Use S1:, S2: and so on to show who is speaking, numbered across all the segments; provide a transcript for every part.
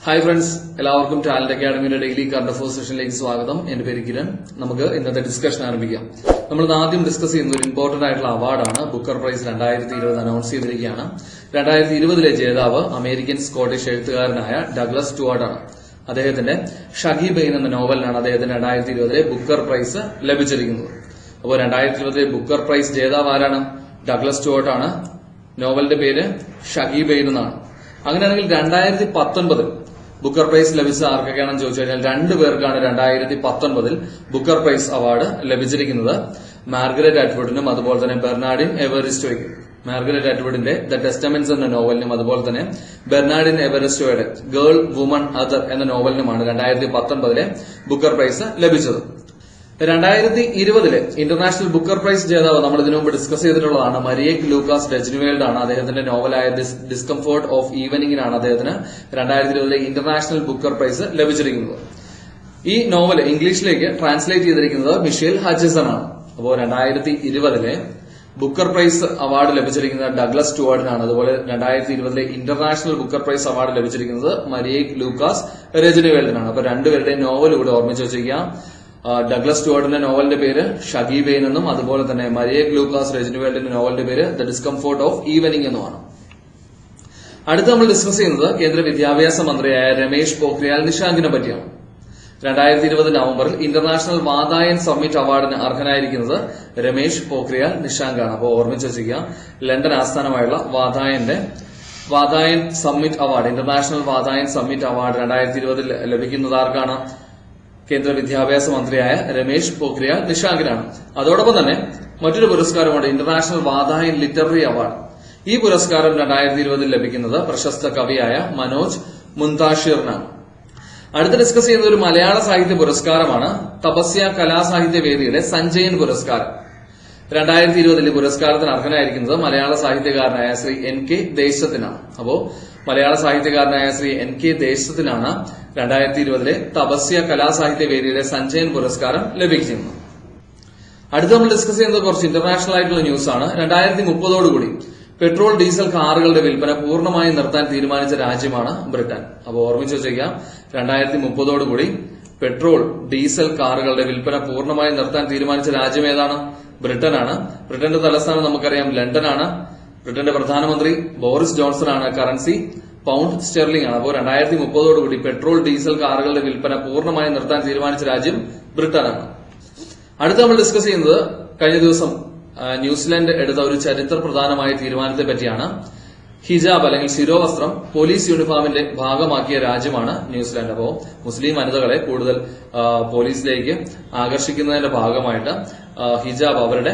S1: Hi friends, എല്ലാവർക്കും talent അക്കാഡമിയുടെ daily current affairs സെഷനിലേക്ക് സ്വാഗതം. എന്റെ പേര് കിരൺ. നമുക്ക് ഇന്നത്തെ ഡിസ്കഷൻ ആരംഭിക്കാം. നമ്മൾ ആദ്യം ഡിസ്കസ് ചെയ്യുന്ന ഒരു ഇമ്പോർട്ടന്റ് ആയിട്ടുള്ള അവാർഡാണ് ബുക്കർ പ്രൈസ് 2020 അനൗൺസ് ചെയ്തിരിക്കുകയാണ്. 2020 ജേതാവ് അമേരിക്കൻ സ്കോട്ടിഷ് എഴുത്തുകാരനായ ഡഗ്ലസ് സ്റ്റുവാർട്ട് ആണ്. അദ്ദേഹത്തിന്റെ ഷഗി ബെയിൻ എന്ന നോവലിനാണ് അദ്ദേഹത്തിന് 2020 ബുക്കർ പ്രൈസ് ലഭിച്ചിരിക്കുന്നത്. അപ്പോൾ 2020 ബുക്കർ പ്രൈസ് ജേതാവ് ആരാണ്? ഡഗ്ലസ് സ്റ്റുവാർട്ട് ആണ്. നോവലിന്റെ പേര് ഷഗി ബെയിൻ എന്നാണ്. അങ്ങനെയാണെങ്കിൽ 2019 ബുക്കർ പ്രൈസ് ലഭിച്ച ആർക്കൊക്കെയാണെന്ന് ചോദിച്ചു കഴിഞ്ഞാൽ 2 പേർക്കാണ് 2019 ബുക്കർ പ്രൈസ് അവാർഡ് ലഭിച്ചിരിക്കുന്നത്. മാർഗരറ്റ് അറ്റ്വുഡിനും അതുപോലെ തന്നെ ബെർണാഡിൻ എവറിസ്റ്റോയ്ക്കും. മാർഗരറ്റ് അറ്റ്വുഡിന്റെ ദ ടെസ്റ്റമെന്റ്സ് എന്ന നോവലിനും അതുപോലെ തന്നെ ബെർണാഡിൻ എവറിസ്റ്റോയുടെ ഗേൾ വുമൺ അതർ എന്ന നോവലിനുമാണ് 2019 ബുക്കർ പ്രൈസ് ലഭിച്ചത്. 2020 ഇന്റർനാഷണൽ ബുക്കർ പ്രൈസ് ജേതാവ് നമ്മൾ ഇതിനു മുമ്പ് ഡിസ്കസ് ചെയ്തിട്ടുള്ളതാണ്. മരിയേക് ലൂക്കാസ് ഡെജ്നുവേൽഡ് ആണ്. അദ്ദേഹത്തിന്റെ നോവലായ ഡിസ്കംഫോർട്ട് ഓഫ് ഈവനിങ്ങിനാണ് അദ്ദേഹത്തിന് 2020 ഇന്റർനാഷണൽ ബുക്കർ പ്രൈസ് ലഭിച്ചിരിക്കുന്നത്. ഈ നോവൽ ഇംഗ്ലീഷിലേക്ക് ട്രാൻസ്ലേറ്റ് ചെയ്തിരിക്കുന്നത് മിഷേൽ ഹച്ചിസൺ ആണ്. അപ്പോൾ 2020 ബുക്കർ പ്രൈസ് അവാർഡ് ലഭിച്ചിരിക്കുന്നത് ഡഗ്ലസ് സ്റ്റുവാർട്ടിനാണ്. അതുപോലെ 2020 ഇന്റർനാഷണൽ ബുക്കർ പ്രൈസ് അവാർഡ് ലഭിച്ചിരിക്കുന്നത് മരിയേക് ലൂക്കാസ് ഡെജ്നുവേൽഡിനാണ്. അപ്പൊ രണ്ടുപേരുടെയും നോവൽ കൂടെ ഓർമ്മിച്ച് വെച്ചിരിക്കാം. ഡഗ്ലസ് സ്റ്റുവാർട്ടിന്റെ നോവലിന്റെ പേര് ഷഗി ബെയിൻ എന്നും അതുപോലെ തന്നെ മരിയേക് ലൂക്കാസ് ഡെജ്നുവേൽഡിന്റെ നോവലിന്റെ പേര് ദ ഡിസ്കംഫോർട്ട് ഓഫ് ഈവനിങ് എന്നുമാണ്. അടുത്ത് നമ്മൾ ഡിസ്കസ് ചെയ്യുന്നത് കേന്ദ്ര വിദ്യാഭ്യാസ മന്ത്രിയായ രമേശ് പോഖ്രിയാൽ നിഷാങ്കിനെ പറ്റിയാണ്. 2020 നവംബറിൽ ഇന്റർനാഷണൽ വാതായൻ സമ്മിറ്റ് അവാർഡിന് അർഹനായിരിക്കുന്നത് രമേശ് പോഖ്രിയാൽ നിഷാങ്ക് ആണ്. അപ്പോൾ ഓർമ്മിച്ച് വെച്ചിരിക്കുക, ലണ്ടൻ ആസ്ഥാനമായുള്ള Vatayan summit award, international Vatayan summit award 2020 ലഭിക്കുന്നത് ആർക്കാണ്? കേന്ദ്ര വിദ്യാഭ്യാസ മന്ത്രിയായ രമേശ് പോഖ്രിയാൽ നിഷാങ്കിനാണ്. അതോടൊപ്പം തന്നെ മറ്റൊരു പുരസ്കാരമുണ്ട്, ഇന്റർനാഷണൽ വാതായൻ ലിറ്റററി അവാർഡ്. ഈ പുരസ്കാരം 2020 ലഭിക്കുന്നത് പ്രശസ്ത കവിയായ മനോജ് മുന്താഷിറിനാണ്. അടുത്ത് ഡിസ്കസ് ചെയ്യുന്ന ഒരു മലയാള സാഹിത്യ പുരസ്കാരമാണ് തപസ്യ കലാസാഹിത്യ വേദിയുടെ സഞ്ജയൻ പുരസ്കാരം. 2020 പുരസ്കാരത്തിന് അർഹനായിരിക്കുന്നത് മലയാള സാഹിത്യകാരനായ ശ്രീ NK ദേശത്തിനാണ്. അപ്പോ മലയാള സാഹിത്യകാരനായ ശ്രീ NK ദേശത്തിനാണ് 2020 തപസ്യ കലാസാഹിത്യ വേദിയുടെ സഞ്ജയൻ പുരസ്കാരം ലഭിക്കുന്നത്. അടുത്ത് നമ്മൾ ഡിസ്കസ് ചെയ്യുന്നത് കുറച്ച് ഇന്റർനാഷണൽ ആയിട്ടുള്ള ന്യൂസ് ആണ്. 2030 പെട്രോൾ ഡീസൽ കാറുകളുടെ വിൽപ്പന പൂർണ്ണമായും നിർത്താൻ തീരുമാനിച്ച രാജ്യമാണ് ബ്രിട്ടൻ. അപ്പോൾ ഓർമ്മിച്ച് വെച്ചേക്കാം, 2030 പെട്രോൾ ഡീസൽ കാറുകളുടെ വിൽപ്പന പൂർണ്ണമായും നിർത്താൻ തീരുമാനിച്ച രാജ്യം ഏതാണ്? ബ്രിട്ടനാണ്. ബ്രിട്ടന്റെ തലസ്ഥാനം നമുക്കറിയാം ലണ്ടനാണ്. ബ്രിട്ടന്റെ പ്രധാനമന്ത്രി ബോറിസ് ജോൺസൺ ആണ്. കറൻസി പൗണ്ട് സ്റ്റെർലിംഗ് ആണ്. അപ്പോൾ 2030 പെട്രോൾ ഡീസൽ കാറുകളുടെ വിൽപ്പന പൂർണ്ണമായും നിർത്താൻ തീരുമാനിച്ച രാജ്യം ബ്രിട്ടനാണ്. അടുത്ത് നമ്മൾ ഡിസ്കസ് ചെയ്യുന്നത് കഴിഞ്ഞ ദിവസം ന്യൂസിലാൻഡ് എടുത്ത ഒരു ചരിത്ര പ്രധാനമായ തീരുമാനത്തെ പറ്റിയാണ്. ഹിജാബ് അല്ലെങ്കിൽ ശിരോവസ്ത്രം പോലീസ് യൂണിഫോമിന്റെ ഭാഗമാക്കിയ രാജ്യമാണ് ന്യൂസിലാൻഡ്. അപ്പോൾ മുസ്ലിം വനിതകളെ കൂടുതൽ പോലീസിലേക്ക് ആകർഷിക്കുന്നതിന്റെ ഭാഗമായിട്ട് ഹിജാബ്, അവരുടെ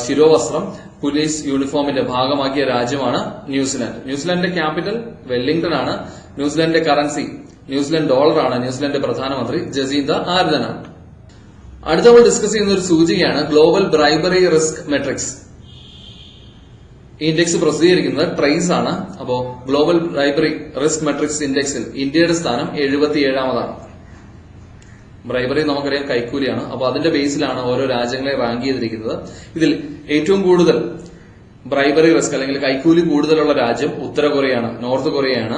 S1: ശിരോവസ്ത്രം പോലീസ് യൂണിഫോമിന്റെ ഭാഗമാക്കിയ രാജ്യമാണ് ന്യൂസിലാൻഡ്. ന്യൂസിലാൻഡിന്റെ ക്യാപിറ്റൽ വെല്ലിംഗ്ടൺ ആണ്. ന്യൂസിലാൻഡിന്റെ കറൻസി ന്യൂസിലാൻഡ് ഡോളർ ആണ്. ന്യൂസിലാൻഡിന്റെ പ്രധാനമന്ത്രി ജസീന്ത ആർദനാണ്. അടുത്ത നമ്മൾ ഡിസ്കസ് ചെയ്യുന്ന ഒരു സൂചികയാണ് ഗ്ലോബൽ ബ്രൈബറി റിസ്ക് മെട്രിക്സ്. ഈ ഇൻഡെക്സ് പ്രസിദ്ധീകരിക്കുന്നത് ട്രേസ് ആണ്. അപ്പോ ഗ്ലോബൽ ബ്രൈബറി റിസ്ക് മെട്രിക്സ് ഇൻഡെക്സിൽ ഇന്ത്യയുടെ സ്ഥാനം 77ാമതാണ്. ബ്രൈബറി നമുക്കറിയാം കൈക്കൂലിയാണ്. അപ്പൊ അതിന്റെ ബേസിലാണ് ഓരോ രാജ്യങ്ങളെ റാങ്ക് ചെയ്തിരിക്കുന്നത്. ഇതിൽ ഏറ്റവും കൂടുതൽ ബ്രൈബറി റിസ്ക് അല്ലെങ്കിൽ കൈക്കൂലി കൂടുതലുള്ള രാജ്യം ഉത്തര കൊറിയയാണ്, നോർത്ത് കൊറിയയാണ്.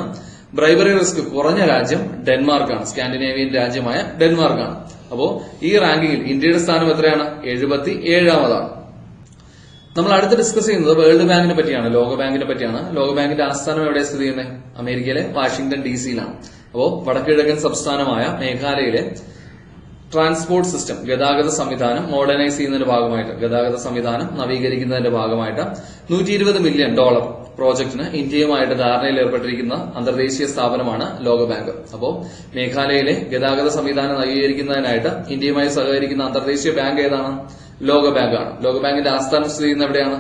S1: ബ്രൈബറി റിസ്ക് കുറഞ്ഞ രാജ്യം ഡെൻമാർക്കാണ്, സ്കാൻഡിനേവിയൻ രാജ്യമായ ഡെൻമാർക്കാണ്. അപ്പോ ഈ റാങ്കിങ്ങിൽ ഇന്ത്യയുടെ സ്ഥാനം എത്രയാണ്? 77ാമതാണ്. നമ്മൾ അടുത്ത് ഡിസ്കസ് ചെയ്യുന്നത് വേൾഡ് ബാങ്കിനെ പറ്റിയാണ്, ലോകബാങ്കിനെ പറ്റിയാണ്. ലോകബാങ്കിന്റെ ആസ്ഥാനം എവിടെ സ്ഥിതി ചെയ്യുന്നത്? അമേരിക്കയിലെ വാഷിംഗ്ടൺ DC-യിലാണ്. അപ്പോ വടക്കുകിഴക്കൻ സംസ്ഥാനമായ മേഘാലയയിലെ ട്രാൻസ്പോർട്ട് സിസ്റ്റം, ഗതാഗത സംവിധാനം മോഡേണൈസ് ചെയ്യുന്നതിന്റെ ഭാഗമായിട്ട്, ഗതാഗത സംവിധാനം നവീകരിക്കുന്നതിന്റെ ഭാഗമായിട്ട് $120 മില്യൺ പ്രോജക്ടിന് ഇന്ത്യയുമായിട്ട് ധാരണയിൽ ഏർപ്പെട്ടിരിക്കുന്ന അന്തർദേശീയ സ്ഥാപനമാണ് ലോകബാങ്ക്. അപ്പോൾ മേഘാലയയിലെ ഗതാഗത സംവിധാനം നവീകരിക്കുന്നതിനായിട്ട് ഇന്ത്യയുമായി സഹകരിക്കുന്ന അന്തർദേശീയ ബാങ്ക് ഏതാണ്? ലോകബാങ്കാണ്. ലോകബാങ്കിന്റെ ആസ്ഥാനം സ്ഥിതി ചെയ്യുന്ന എവിടെയാണ്?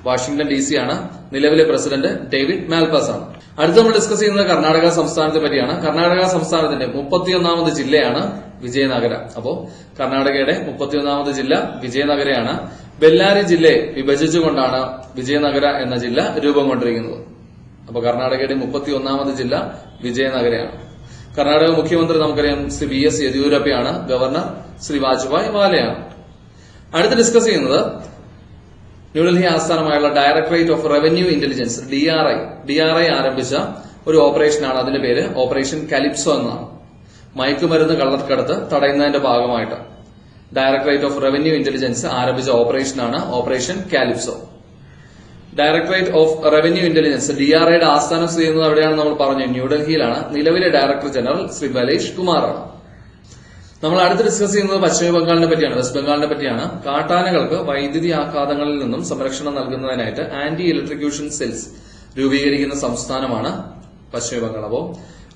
S1: വാഷിംഗ്ടൺ DC ആണ്. നിലവിലെ പ്രസിഡന്റ് ഡേവിഡ് മാൽപാസ് ആണ്. അടുത്ത് നമ്മൾ ഡിസ്കസ് ചെയ്യുന്നത് കർണാടക സംസ്ഥാനത്തെ പറ്റിയാണ്. കർണാടക സംസ്ഥാനത്തിന്റെ 31ാമത് ജില്ലയാണ് വിജയനഗര. അപ്പോ കർണാടകയുടെ 31ാമത് ജില്ല വിജയനഗരയാണ്. ബെല്ലാരി ജില്ലയെ വിഭജിച്ചുകൊണ്ടാണ് വിജയനഗര എന്ന ജില്ല രൂപം കൊണ്ടിരിക്കുന്നത്. അപ്പൊ കർണാടകയുടെ 31ാമത് ജില്ല വിജയനഗരയാണ്. കർണാടക മുഖ്യമന്ത്രി നമുക്കറിയാം ശ്രീ BS യെദ്യൂരപ്പയാണ്. ഗവർണർ ശ്രീ വാജ്ഭായ് വാലയാണ്. അടുത്ത് ഡിസ്കസ് ചെയ്യുന്നത് ന്യൂഡൽഹി ആസ്ഥാനമായുള്ള directorate of revenue intelligence DRI ആരംഭിച്ച ഒരു ഓപ്പറേഷനാണ്. അതിന്റെ പേര് ഓപ്പറേഷൻ കാലിപ്സോ എന്നാണ്. മയക്കുമരുന്ന് കള്ളക്കടത്ത് തടയുന്നതിന്റെ ഭാഗമായിട്ട് ഡയറക്ടറേറ്റ് ഓഫ് റവന്യൂ ഇന്റലിജൻസ് ആരംഭിച്ച ഓപ്പറേഷനാണ് operation Calypso. Directorate of revenue intelligence DRIയുടെ ആസ്ഥാനം സ്ഥിതി ചെയ്യുന്നത് എവിടെയാണ് നമ്മൾ പറഞ്ഞു? ന്യൂഡൽഹിയിലാണ്. നിലവിലെ ഡയറക്ടർ ജനറൽ ശ്രീ ബലേഷ് കുമാറാണ്. നമ്മൾ അടുത്ത് ഡിസ്കസ് ചെയ്യുന്നത് പശ്ചിമ ബംഗാളിനെ പറ്റിയാണ്, വെസ്റ്റ് ബംഗാളിനെ പറ്റിയാണ്. കാട്ടാനകൾക്ക് വൈദ്യുതി ആഘാതങ്ങളിൽ നിന്നും സംരക്ഷണം നൽകുന്നതിനായിട്ട് ആന്റി ഇലക്ട്രിക്യൂഷൻ സെൽസ് രൂപീകരിക്കുന്ന സംസ്ഥാനമാണ് പശ്ചിമ ബംഗാൾ. അപ്പോൾ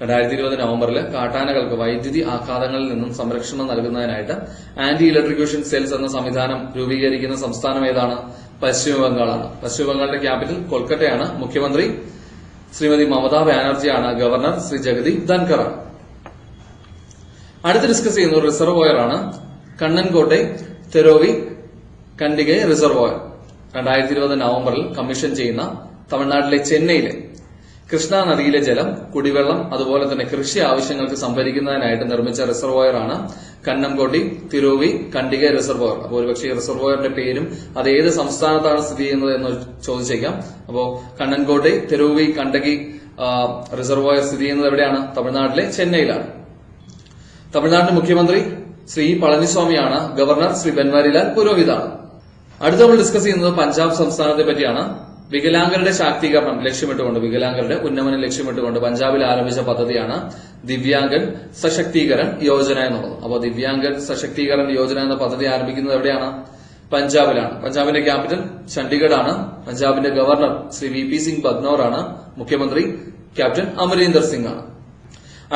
S1: 2020 നവംബറിൽ കാട്ടാനകൾക്ക് വൈദ്യുതി ആഘാതങ്ങളിൽ നിന്നും സംരക്ഷണം നൽകുന്നതിനായിട്ട് ആന്റി ഇലക്ട്രിക്യൂഷൻ സെൽസ് എന്ന സംവിധാനം രൂപീകരിക്കുന്ന സംസ്ഥാനം ഏതാണ്? പശ്ചിമ ബംഗാളാണ്. പശ്ചിമ ബംഗാളിന്റെ ക്യാപിറ്റൽ കൊൽക്കത്തയാണ്. മുഖ്യമന്ത്രി ശ്രീമതി മമതാ ബാനർജിയാണ്. ഗവർണർ ശ്രീ ജഗദീപ് ധൻകറാണ്. അടുത്ത് ഡിസ്കസ് ചെയ്യുന്ന റിസർവോയർ ആണ് കണ്ണൻകോട്ടെ തെരോവി കണ്ടിഗെ റിസർവോയർ. 2020 നവംബറിൽ കമ്മീഷൻ ചെയ്യുന്ന തമിഴ്നാട്ടിലെ ചെന്നൈയിലെ കൃഷ്ണ നദിയിലെ ജലം കുടിവെള്ളം അതുപോലെ തന്നെ കൃഷി ആവശ്യങ്ങൾക്ക് സംഭരിക്കുന്നതിനായിട്ട് നിർമ്മിച്ച റിസർവോയറാണ് കണ്ണംകോട്ടി തിരുവി കണ്ടിഗെ റിസർവോയർ. അപ്പോൾ ഒരുപക്ഷെ ഈ റിസർവോയറിന്റെ പേരും അത് ഏത് സംസ്ഥാനത്താണ് സ്ഥിതി ചെയ്യുന്നത് എന്ന് ചോദിച്ചേക്കാം. അപ്പോൾ കണ്ണൻകോട്ടി തിരുവി കണ്ടകി റിസർവോയർ സ്ഥിതി ചെയ്യുന്നത് എവിടെയാണ്? തമിഴ്നാട്ടിലെ ചെന്നൈയിലാണ്. തമിഴ്നാട്ടിലെ മുഖ്യമന്ത്രി ശ്രീ പളനിസ്വാമിയാണ്. ഗവർണർ ശ്രീ ബൻവാരിലാൽ പുരോഹിതാണ്. അടുത്ത നമ്മൾ ഡിസ്കസ് ചെയ്യുന്നത് പഞ്ചാബ് സംസ്ഥാനത്തെ പറ്റിയാണ്. വികലാംഗരുടെ ശാക്തീകരണം ലക്ഷ്യമിട്ടുകൊണ്ട്, വികലാംഗരുടെ ഉന്നമനം ലക്ഷ്യമിട്ടുകൊണ്ട് പഞ്ചാബിൽ ആരംഭിച്ച പദ്ധതിയാണ് ദിവ്യാംഗൻ സശക്തീകരൺ യോജന എന്നുള്ളത്. അപ്പോൾ ദിവ്യാംഗൻ സശക്തീകരൺ യോജന എന്ന പദ്ധതി ആരംഭിക്കുന്നത് എവിടെയാണ്? പഞ്ചാബിലാണ്. പഞ്ചാബിന്റെ ക്യാപിറ്റൽ ചണ്ഡീഗഡ് ആണ്. പഞ്ചാബിന്റെ ഗവർണർ ശ്രീ VP സിംഗ് ബദ്നോർ ആണ്. മുഖ്യമന്ത്രി ക്യാപ്റ്റൻ അമരീന്ദർ സിംഗ് ആണ്.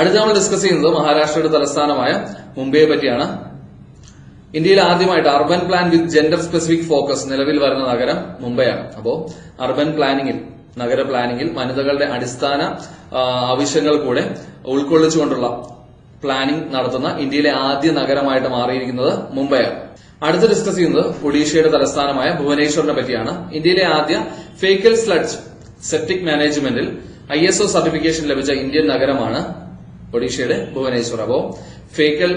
S1: അടുത്ത നമ്മൾ ഡിസ്കസ് ചെയ്യുന്നത് മഹാരാഷ്ട്രയുടെ തലസ്ഥാനമായ മുംബൈയെ പറ്റിയാണ്. ഇന്ത്യയിൽ ആദ്യമായിട്ട് urban plan with gender specific focus നിലവിൽ വരുന്ന നഗരം മുംബൈയാണ്. അപ്പോ അർബൻ പ്ലാനിംഗിൽ, നഗര പ്ലാനിംഗിൽ വനിതകളുടെ അടിസ്ഥാന ആവശ്യങ്ങൾ കൂടെ ഉൾക്കൊള്ളിച്ചുകൊണ്ടുള്ള പ്ലാനിംഗ് നടത്തുന്ന ഇന്ത്യയിലെ ആദ്യ നഗരമായിട്ട് മാറിയിരിക്കുന്നത് മുംബൈയാണ്. അടുത്ത് ഡിസ്കസ് ചെയ്യുന്നത് ഒഡീഷയുടെ തലസ്ഥാനമായ ഭുവനേശ്വറിനെ പറ്റിയാണ്. ഇന്ത്യയിലെ ആദ്യ ഫേക്കൽ സ്ലഡ്ജ് സെപ്റ്റിക് മാനേജ്മെന്റിൽ ISO സർട്ടിഫിക്കേഷൻ ലഭിച്ച ഇന്ത്യൻ നഗരമാണ് ഒഡീഷയുടെ ഭുവനേശ്വർ. അപ്പോ faecal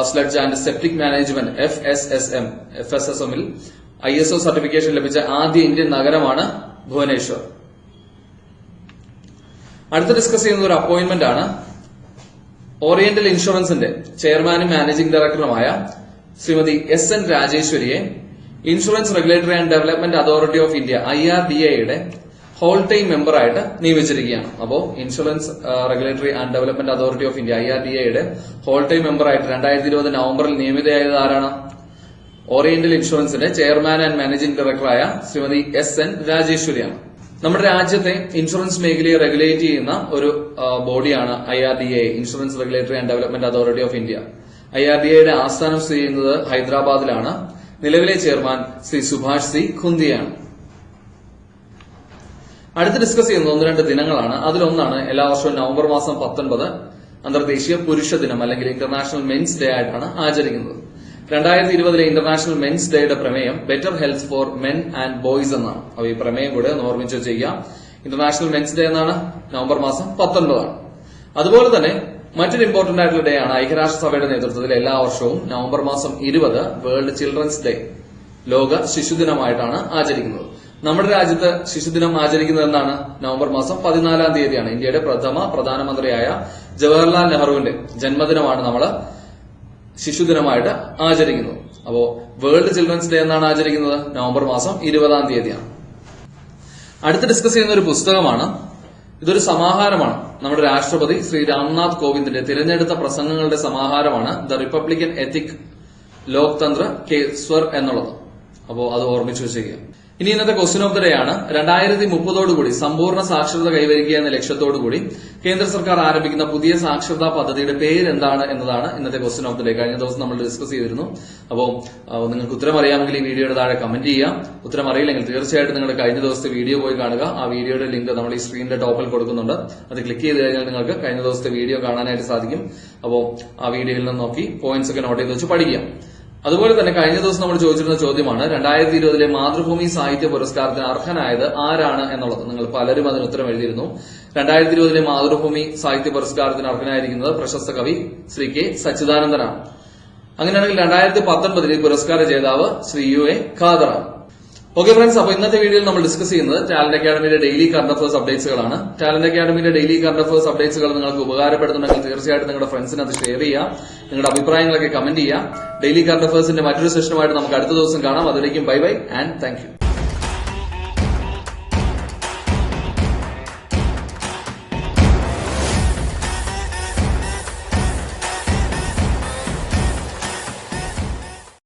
S1: sludge and septic management FSSM-ൽ ISO സർട്ടിഫിക്കേഷൻ ലഭിച്ച ആദ്യ ഇന്ത്യൻ നഗരമാണ് ഭുവനേശ്വർ. അടുത്ത ഡിസ്കസ് ചെയ്യുന്ന ഒരു അപ്പോയിന്റ്മെന്റ് ആണ് ഓറിയന്റൽ ഇൻഷുറൻസിന്റെ ചെയർമാനും മാനേജിംഗ് ഡയറക്ടറുമായ ശ്രീമതി SN രാജേശ്വരിയെ insurance regulatory and development authority of India IRDAയുടെ ഹോൾ ടൈം മെമ്പറായിട്ട് നിയമിച്ചിരിക്കുകയാണ്. അപ്പോൾ insurance regulatory and development authority of India IRDAയുടെ ഹോൾ ടൈം മെമ്പറായിട്ട് 2020 നവംബറിൽ നിയമിതയായത് ആരാണ്? ഓറിയന്റൽ ഇൻഷുറൻസിന്റെ ചെയർമാൻ ആൻഡ് മാനേജിംഗ് ഡയറക്ടറായ ശ്രീമതി SN രാജേശ്വരിയാണ്. നമ്മുടെ രാജ്യത്തെ ഇൻഷുറൻസ് മേഖലയെ റെഗുലേറ്റ് ചെയ്യുന്ന ഒരു ബോഡിയാണ് IRDA, insurance regulatory and development authority of India. IRDAയുടെ ആസ്ഥാനം സ്ഥിതി ചെയ്യുന്നത് ഹൈദരാബാദിലാണ്. നിലവിലെ ചെയർമാൻ ശ്രീ സുഭാഷ് സി ഖുന്തിയാണ്. അടുത്ത് ഡിസ്കസ് ചെയ്യുന്നത് 1-2 ദിനങ്ങളാണ്. അതിലൊന്നാണ് എല്ലാ വർഷവും നവംബർ മാസം 19 അന്തർദേശീയ പുരുഷ ദിനം അല്ലെങ്കിൽ ഇന്റർനാഷണൽ മെൻസ് ഡേ ആയിട്ടാണ് ആചരിക്കുന്നത്. 2020 ഇന്റർനാഷണൽ മെൻസ് ഡേയുടെ പ്രമേയം better health four men and boys എന്നാണ്. അപ്പോൾ ഈ പ്രമേയം കൂടെ ഒന്ന് ഓർമ്മിച്ച് ചെയ്യാം. ഇന്റർനാഷണൽ മെൻസ് ഡേ എന്നാണ് നവംബർ മാസം 19 ആണ്. അതുപോലെ തന്നെ മറ്റൊരു ഇമ്പോർട്ടന്റ് ആയിട്ടുള്ള ഡേ ആണ് ഐക്യരാഷ്ട്രസഭയുടെ നേതൃത്വത്തിൽ എല്ലാ വർഷവും നവംബർ മാസം 20 വേൾഡ് ചിൽഡ്രൻസ് ഡേ, ലോക ശിശുദിനമായിട്ടാണ് ആചരിക്കുന്നത്. നമ്മുടെ രാജ്യത്ത് ശിശുദിനം ആചരിക്കുന്നത് എന്നാണ്? നവംബർ മാസം 14 തീയതിയാണ്. ഇന്ത്യയുടെ പ്രഥമ പ്രധാനമന്ത്രിയായ ജവഹർലാൽ നെഹ്റുവിന്റെ ജന്മദിനമാണ് നമ്മൾ ശിശുദിനമായിട്ട് ആചരിക്കുന്നത്. അപ്പോ വേൾഡ് ചിൽഡ്രൻസ് ഡേ എന്നാണ് ആചരിക്കുന്നത്? നവംബർ മാസം 20 തീയതിയാണ്. അടുത്ത് ഡിസ്കസ് ചെയ്യുന്ന ഒരു പുസ്തകമാണ്. ഇതൊരു സമാഹാരമാണ്. നമ്മുടെ രാഷ്ട്രപതി ശ്രീ രാംനാഥ് കോവിന്ദിന്റെ തിരഞ്ഞെടുത്ത പ്രസംഗങ്ങളുടെ സമാഹാരമാണ് ദ റിപ്പബ്ലിക്കൻ എത്തിക് ലോക് തന്ത്ര കെ സ്വർ എന്നുള്ളത്. അപ്പോ അത് ഓർമ്മിച്ചു വെച്ചേക്കുക. ഇനി ഇന്നത്തെ ക്വസ്റ്റ്യൻ ഓഫ് ദ ഡേ ആണ്. 2030 സമ്പൂർണ്ണ സാക്ഷരത കൈവരിക്കുക എന്ന ലക്ഷ്യത്തോടുകൂടി കേന്ദ്ര സർക്കാർ ആരംഭിക്കുന്ന പുതിയ സാക്ഷരതാ പദ്ധതിയുടെ പേര് എന്താണ് എന്നതാണ് ഇന്നത്തെ ക്വസ്റ്റ്യൻ ഓഫ് ദ ഡേ. കഴിഞ്ഞ ദിവസം നമ്മൾ ഡിസ്കസ് ചെയ്തിരുന്നു. അപ്പോൾ നിങ്ങൾക്ക് ഉത്തരം അറിയാമെങ്കിൽ ഈ വീഡിയോയുടെ താഴെ കമന്റ് ചെയ്യാം. ഉത്തരം അറിയില്ലെങ്കിൽ തീർച്ചയായിട്ടും നിങ്ങളുടെ കഴിഞ്ഞ ദിവസത്തെ വീഡിയോ പോയി കാണുക. ആ വീഡിയോയുടെ ലിങ്ക് നമ്മൾ ഈ സ്ക്രീനിന്റെ ടോപ്പിൽ കൊടുക്കുന്നുണ്ട്. അത് ക്ലിക്ക് ചെയ്ത് കഴിഞ്ഞാൽ നിങ്ങൾക്ക് കഴിഞ്ഞ ദിവസത്തെ വീഡിയോ കാണാനായിട്ട് സാധിക്കും. അപ്പോൾ ആ വീഡിയോയിൽ നിന്ന് നോക്കി പോയിന്റ്സ് ഒക്കെ നോട്ട് ചെയ്ത് വെച്ച് പഠിക്കാം. അതുപോലെ തന്നെ കഴിഞ്ഞ ദിവസം നമ്മൾ ചോദിച്ചിരുന്ന ചോദ്യമാണ് 2020 മാതൃഭൂമി സാഹിത്യ പുരസ്കാരത്തിന് അർഹനായത് ആരാണ് എന്നുള്ളത്. നിങ്ങൾ പലരും അതിന് ഉത്തരം എഴുതിയിരുന്നു. 2020 മാതൃഭൂമി സാഹിത്യ പുരസ്കാരത്തിന് അർഹനായിരിക്കുന്നത് പ്രശസ്ത കവി ശ്രീ K സച്ചിദാനന്ദനാണ്. അങ്ങനെയാണെങ്കിൽ 2019 പുരസ്കാര ജേതാവ് ശ്രീ UA ഖാദറാണ്. ഓക്കെ ഫ്രണ്ട്സ്, അപ്പൊ ഇന്നത്തെ വീഡിയോയിൽ നമ്മൾ ഡിസ്കസ് ചെയ്യുന്നത് ടാലന്റ് അക്കാഡമിയുടെ ഡെയിലി കറണ്ട് അഫയേഴ്സ് അപ്ഡേറ്റ്സുകളാണ്. ടാലന്റ് അക്കാഡമിയുടെ ഡെയിലി കറണ്ട് അഫയേഴ്സ് അപ്ഡേറ്റ്സുകൾ നിങ്ങൾക്ക് ഉപകാരപ്പെടുന്നുണ്ടെങ്കിൽ തീർച്ചയായിട്ടും നിങ്ങളുടെ ഫ്രണ്ട്സിന് അത് ഷെയർ ചെയ്യാം. നിങ്ങളുടെ അഭിപ്രായങ്ങളൊക്കെ കമന്റ് ചെയ്യാം. ഡെയിലി കറണ്ട് അഫയേഴ്സിന്റെ മറ്റൊരു സെഷനുമായിട്ട് നമുക്ക് അടുത്ത ദിവസം കാണാം. അതിലേക്കും bye bye and thank U.